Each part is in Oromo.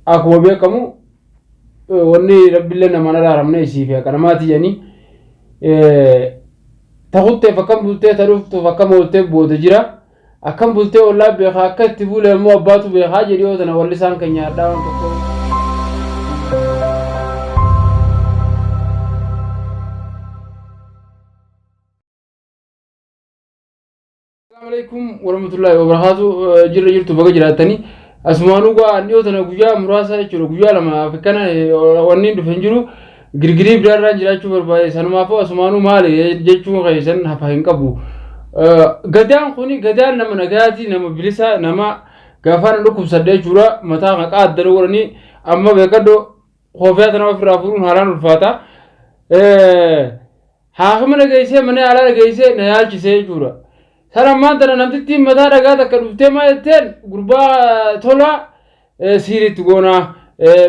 akkuma beekamu wanni rabbiillee nama araaramne isii fi kanamaati jeni taqutte fakkam bultee taruftu fakkam bultee booda jira akkam bultee wallaa beekaa akka itti buule immoo abbaatu beekaa jedhi yoo tana walli isaan kan nyaadhaa waan tokko Assalamu alaikum warahmatullahi wabarakatuh jirtu baga jiraatanii asmaanu gaa dhiyootan guyyaa muraasa jechuudha guyyaa lama afrikana wanni dhufan jiru girgirii biraarraa jiraachuu barbaade sanumaafuu asmaanu maali jechuun keessan hafa hin qabu gadaan kuni gadaan nama nagaati nama bilisa nama gaafaan dhukkubsadde jechuudha mataa maqaa addana waranii amma beekaddo koofiyata nama firaa furuun haalaan ulfaata haakima dhageessee mana alaa dhageessee na yaalchisee jechuudha Salam mantana namtitti mataa dhagaa takka dhuftee maayetteen gurbaa tola siiritti goona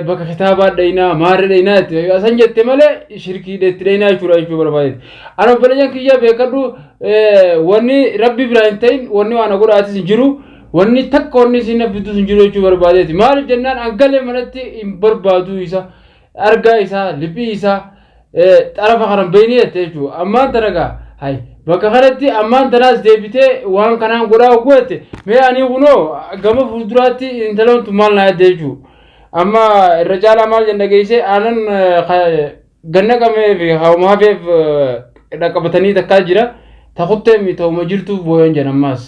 bakka kitaabaa dhaynaa maarree dhaynaa itti asan jette malee shirkii deetti dhaynaa jechuudha barbaadeeti. Ana obboleeyyan kiyya beekadhu wanni rabbi biraa hin ta'in wanni waan godhaatis hin jiru wanni takka wanni isin nafidus hin jiru jechuu barbaadeeti. Maaliif jennaan angalee manatti hin barbaadu isa argaa isaa liphii isaa xarafa kanan beeyni jette jechuudha. Ammaan tanagaa hay bakka kanatti ammaan tanaas deebitee waan kanaan godhaa goete mee ani kunoo gama fuulduraatti intaloontu maal na yadde jechuudha. Amma irra caalaa maal jenna geessee aanan ganna qabee fi hawaafeef dhaqqabatanii takkaa jira taquttee mi ta'uma jirtuuf booyan jedhan ammaas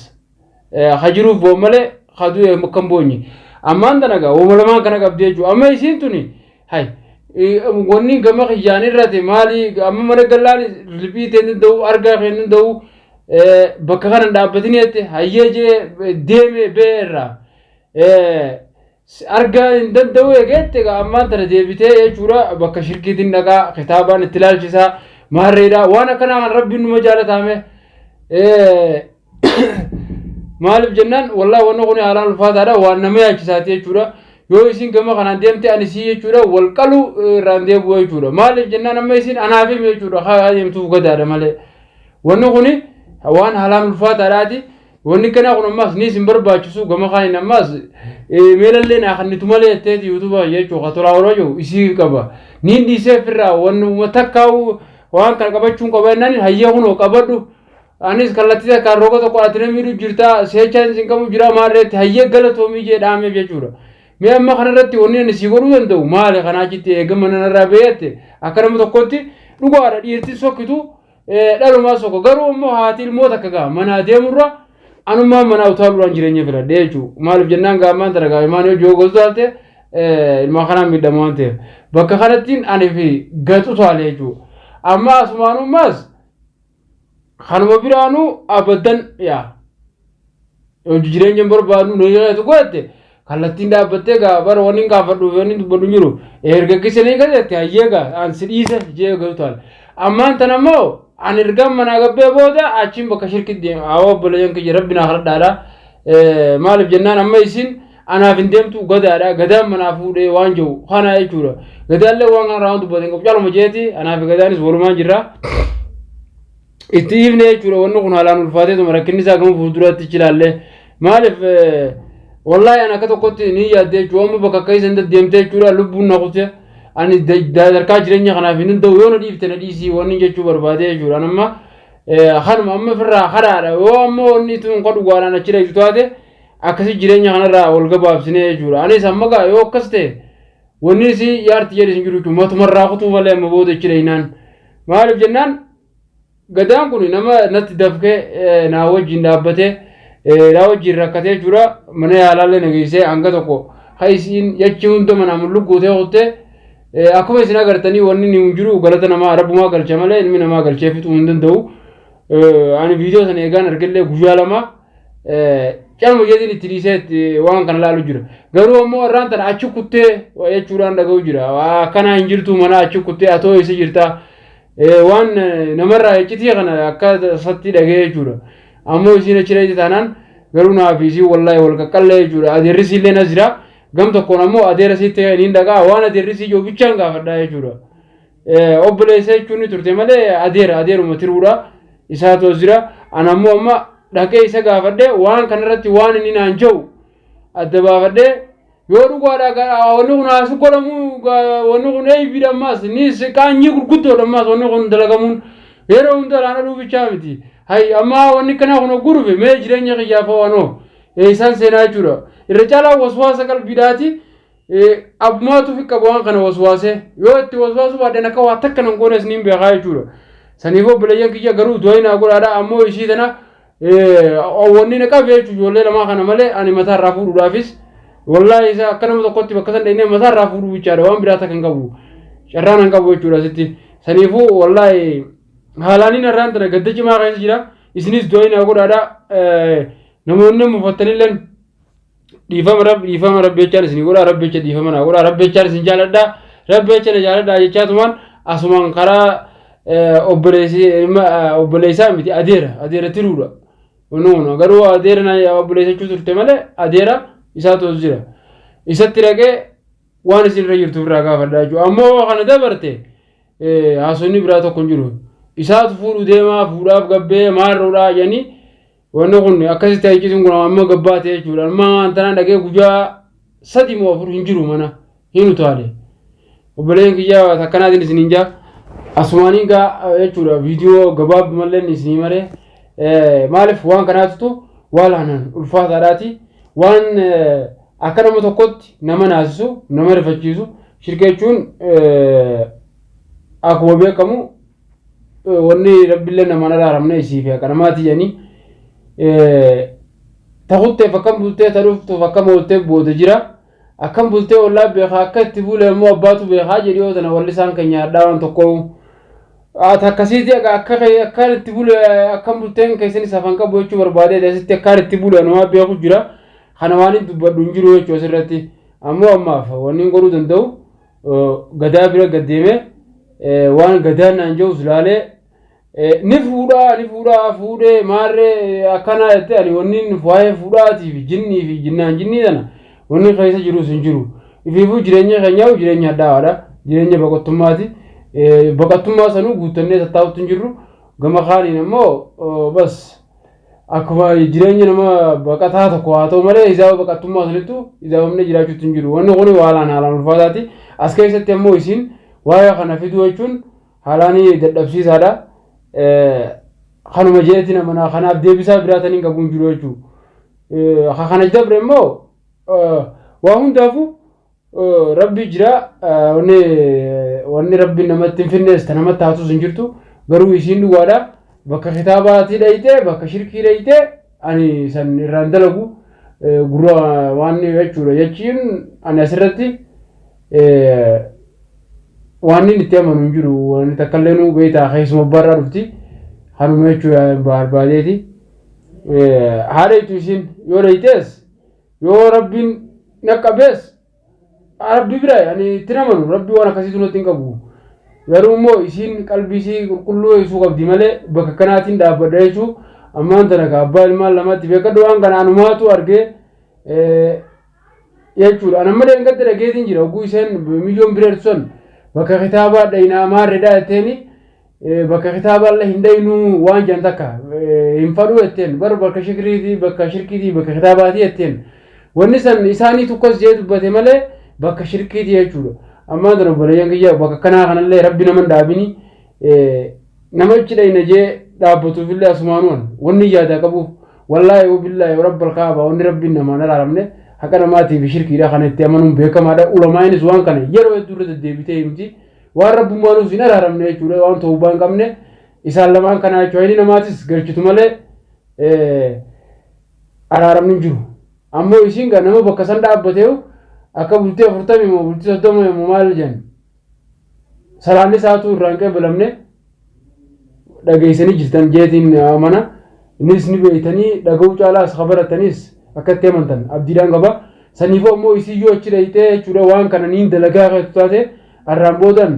hajiruuf boon malee haduu kan boonyi ammaan tanagaa uumalamaan kana qabdee jechuudha. Amma isiin tuni hay wanni gama xiyyaan irratti maali amma mana gallaan liphii ta'een da'u argaa ta'een da'u bakka kana dhaabbatanii jettee hayyee jee deeme beerra argaa hin danda'u eegette ammaan tana deebitee jechuudha bakka shirkiitiin dhaqaa kitaabaan itti ilaalchisaa maarreedha waan akkanaa kan rabbiin numa jaalatame maaliif jennaan wallaahi wanni kun haalaan ulfaataadha waan nama yaachisaati jechuudha. Yoo isin gama kanaan deemte ani sii jechuudha wal qalu irraan deebi'u jechuudha maaliif jennaan amma isin anaaf himi jechuudha haa deemtuuf gadaadha malee wanni kuni waan haalaan ulfaataadhaati wanni kanaa kun ammaas ni isin barbaachisu gama kaaniin ammaas meelallee naa kannitu malee jetteeti yuutuuba jechuudha tolaa ooloo jiru isii qaba niin dhiisee firraa wanni takkaa'u waan kana qabachuun qaba jennaan hayyee kunoo qabadhu anis kallattii takkaan roga tokko atine miidhu jirtaa seechaan isin qabu jira maarreetti hayyee galatoomii jee dhaameef jechuudha. Mee amma kanarratti wanni ani si godhuu danda'u maali kanaa jitti eegama nanarraa beeyyatte akka nama tokkotti dhugaadha dhiirti sokkitu dhalumaa sokko garuu immoo haati ilmoo takka gaa manaa deemurra anummaan manaa utaaluudhaan jireenya filadhe jechuudha. Maaliif jennaan gaammaan tana gaa'imaan yoo joogoltu taalte ilmaa kanaan miidhama waan ta'eef bakka kanattiin ani fi gaxu taale jechuudha. Amma asumaanummaas kanuma biraanuu abaddan yaa hojii jireenya barbaadu nuyyaatu godhatte kallattiin dhaabbattee gaa bara wanni gaafadhuuf wanni dubbadhu jiru ergakkisanii gazeetti hayyeegaa an si dhiise jee ga'uutaal ammaan tan ammoo an ergaan manaa gabbee booda achiin bakka shirkitti deema awwa obboleeyyan kiyya rabbinaa kadhadhaadha maaliif jennaan amma isin anaaf hin deemtu gadaadha gadaan manaa fuudhee waan jiru kana jechuudha gadaallee waan kana raawwan dubbateen qopcaaluma jeeti anaaf gadaanis walumaan jirra itti hiifne jechuudha wanni kun haalaan ulfaateetuma rakkinni isaa gama fuulduraatti ilaallee maaliif wallahi ana akka tokkotti ni yaadde jechuudha bakka akka isin deemtee jechuudha lubbuun na kute ani darkaa jireenya kanaaf hin danda'u yoo na dhiifte na dhiisii wanni jechuu barbaade jechuudha amma kanuma amma firraa haraadha yoo ammoo wanni tun qodhu gaadhaan achi dheechu taate akkasii jireenya kanarraa wal gabaabsine jechuudha anis amma gaa yoo akkas ta'e wanni si yaarti jedhe hin jiru jechuudha matumarraa kutuu malee amma booda achi dheeynaan maaliif jennaan gadaan kun nama natti dafkee naa wajjin dhaabbatee naa wajjin rakkatee jechuudha mana yaalaallee nageessee hanga tokko haysiin jechi hunda manaa mul'u guutee hottee akkuma isin agartanii wanni ni jiru galata namaa rabbumaa galcha malee ilmi namaa galchee fixuu hin danda'u ani viidiyoo sana eegaan argallee guyyaa lama calma jeetiin itti dhiisee waan kana laalu jira garuu ammoo irraan tana achi kuttee jechuudhaan dhaga'u jira akkanaa hin jirtu mana achi kuttee atoo isa jirta waan namarraa iccitii kana akka satti dhagee jechuudha ammoo isin achi dheeyte taanaan garuu naaf isii wallaahi wal qaqqallee jechuudha adeerrisi illee na jira gam tokkoon ammoo adeera sitti niin dhagaa waan adeerrisi ijoo bichaan gaafadhaa jechuudha obboleessa jechuun turte malee adeeruma tiruudha isaatu jira ana ammoo amma dhaqee isa gaafadhee waan kanarratti waan inni naan jiru adda baafadhee yoo dhugaadha wanni kun haas godhamu wanni kun eebiidha ammaas nis qaanyii gurguddoodha ammaas wanni kun dalagamuun yeroo hunda laana dhuubichaa miti hay amma wanni kana kun gurufe mee jireenya qiyyaafa wanoo isaan seenaa jechuudha irra caalaa waswaasa qalbiidhaati abmaatu fi qabawaan kana waswaase yoo itti waswaasu baadhan akka waa takka nan goones niin beekaa jechuudha saniifoo bilayyan kiyya garuu du'aynaa godhaadha ammoo ishii tana wanni na qabe jechuudha ijoollee lamaa kana malee ani mataa irraa fuudhuudhaafis wallahi isa akka nama tokkotti bakka san dhaqnee mataa irraa fuudhuu bichaadha waan biraa takka hin qabu carraan hin qabu jechuudha sitti saniifuu wallahi haalaaniin irraan tana gadda cimaa keessa jira isinis du'aynaa godhaadha namoonni mufattanilleen dhiifama rabbechaan isin godha rabbecha dhiifama na godha rabbechaan isin jaaladha rabbecha na jaaladha jechaatumaan asumaan karaa obboleessaa miti adeera tiruudha wannoon garuu adeera na obboleessachuu turte malee adeera isaatu jira isatti dhaqee waan isin irra jirtu irraa gaafadha jechuudha ammoo kana dabarte haasonni biraa tokko hin jiru isaatu fuudhu deemaa fuudhaaf gabbee maarroodhaa jedhanii wanni kun akkasitti haicisuun kun amma gabbaate jechuudha amma antanaan dhagee guyyaa 3 moo 4 hin jiru mana hin utaale obboleen kiyyaa takkanaatiin isin hinjaa asumaaniin gaa jechuudha viidiyoo gabaabbi malleen isinii maree maaliif waan kanaatutu waalaanan ulfaataadhaati waan akka nama tokkotti nama naasisu nama rifachiisu shirka jechuun akkuma beekamu wanni rabbiillee namaan araaramne isiif akkanamaati jedhanii taqutte fakkan bultee taruuftuuf akkam ooltee booda jira akkam bultee ollaa beekaa akka itti buule immoo abbaatu beekaa jedhi yoo tana walli isaan keenya adhaawwan tokko akkasiiti akkaan itti buule akkam bulteen keessanis hafan qabu jechuu barbaadee asitti akkaan itti buule namaa beeku jira kana waan dubbadhu hin jiru jechuu asirratti ammoo ammaaf wanni hin godhuu danda'u gadaa bira gaddeeme waan gadaan naan jedhus laalee ni fuudhee maarree akkana jettee ani wanni waa'ee fuudhaatii fi jinnii fi jinnii tana wanni keessa jirus hin jiru ifiifuu jireenya keenyaa jireenya addaadha jireenya baqattummaati baqattummaa sanuu guuttannee tattaa'utti hin jirru gama kaaniin immoo bas akkuma jireenya nama baqataa tokko haa ta'u malee isaa baqattummaa sanittu isaafamne jiraachuutti hin jiru wanni kun haalaan ulfaataati as keessatti ammoo isin waa'ee kana fiduu jechuun haalaanii dadhabsiisaadha kanuma jeetiin amana kanaaf deebisaa biraatanii qabuun jiru jechuudha kana dabre immoo waa hundaafu rabbi jira wanni rabbi namatti hin finnees ta namatti haatus hin jirtu garuu isiin dhugaadha bakka kitaabaatti dhayite bakka shirkii dhayite ani san irraan dalagu gurra waan jechuudha jechiin ani asirratti waan inni itti amanu hin jiru waan takkallee nu beektaa keessuma barraa dhufti hanuma jechuudha barbaadeeti haadha itu isin yoo dhayitees yoo rabbiin naqqabees rabbi bira yani itti namanu rabbi waan akkasiitu nutti hin qabu garuu immoo isiin qalbii isii qulqulluu isuu qabdi malee bakka kanaatiin dhaabbadha jechuu ammaan tana ka abbaa ilmaan lamatti beekadhu waan kana anumaatu argee jechuudha ana malee hingadda dhageetiin jira oguu iseen miliyoon bireerson bakka kitaabaa dhaynaa maarredhaa jetteeni bakka kitaabaa illee hin dhaynuu waan jan takka hin fadhuu jetteen bar bakka shirkiitii bakka kitaabaati jetteen wanni san isaanii tokkos jee dubbate malee bakka shirkiitii jechuudha ammaan tana obboleeyyan kiyya bakka kanaa kanallee rabbi naman dhaabini namichi dhayna jee dhaabbatuufillee asumaanuun wanni yaada qabuuf wallaahi wabillaahi rabbal kaaba wanni rabbiin namaan araaramne haqa namaatiif shirkiidha kana itti amanuun beekamaadha ulamaa'inis waan kana yeroo hedduu irra deddeebitee himti waan rabbumaanuuf hin araaramne jechuudha waan ta'uubaa hin qabne isaan lamaan kanaa jechuudha inni namaatis galchitu malee araaramni hin jiru ammoo isiin gaa nama bakka san dhaabbateehu akka bultii 40 moo bultii 30 moo maal jedhan salaanni isaatu irraan qeebalamne dhageessanii jirtan jeetiin amana innis ni beeytanii dhaga'uu caalaas kabarataniis akkatti amantan abdiidhaan qaba saniifoo immoo isiyyoo achi dhayitee jechuudha waan kana niin dalagaa keessatti taate arraan boodan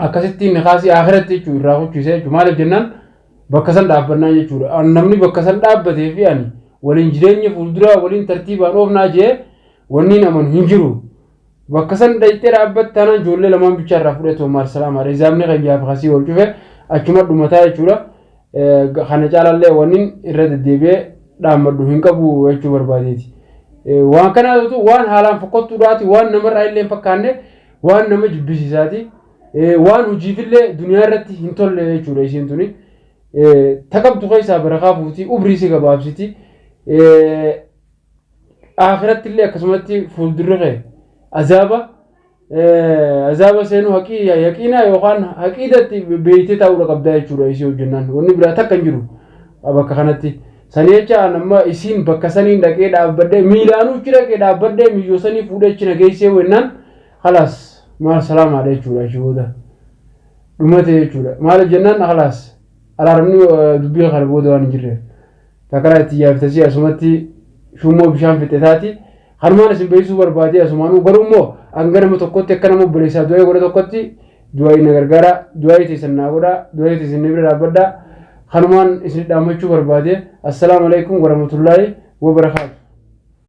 akkasittiin kaasii akhiratti jechuudha irraa kuchise jechuudha maaliif jennaan bakka san dhaabbannaa jechuudha namni bakka san dhaabbatee fi ani waliin jireenya fuulduraa waliin tartiibaan oofnaa jee wanniin amanu hin jiru bakka san dhayitee dhaabbatte taanaan ijoollee lamaan bichaa irraa fudhatu maal salaama rizaamni kan yaaf kasii wal cufe achuma dhumataa jechuudha kana caalallee wanniin irra deddeebi'ee dhaammadhu hin qabu jechuu barbaadeeti waan kanaatu waan haalaan fokkottuudhaati waan namarraa illee fakkaanne waan nama jibbisiisaati waan hojiifillee duniyaa irratti hin tolle jechuudha isiin tuni taqabdu keessaa barakaa fuutii ubriisi gabaabsiti akhiratti illee akkasumatti fuuldurre azaba seenu haqii yaqiina yookaan haqiidatti beeytee taa'uudha qabdaa jechuudha isii hojjennaan wanni biraa takka hin jiru bakka kanatti sanii jecha nama isiin bakka saniin dhaqee dhaabbadde miilaanuu achi dhaqee dhaabbadde miyyoo sanii fuudhee achi nageessee wennaan khalaas maal salaamaadha jechuudha ishii booda dhumate jechuudha maal jennaan khalaas alaaramni dubbii kana booda waan hin jirre takara itti yaaftasii asumatti shummoo bishaan fixe taati harmaan isin beeksisuu barbaadee asumaanuu garuu immoo hanga nama tokkotti akka nama obboleessaa du'aa godha tokkotti du'aa inni gargaara du'aa itti isin naa godha du'aa itti isin bira dhaabbadha hanumaan isin dhaammachuu barbaade assalamu alaikum warahmatullahi wabarakatuh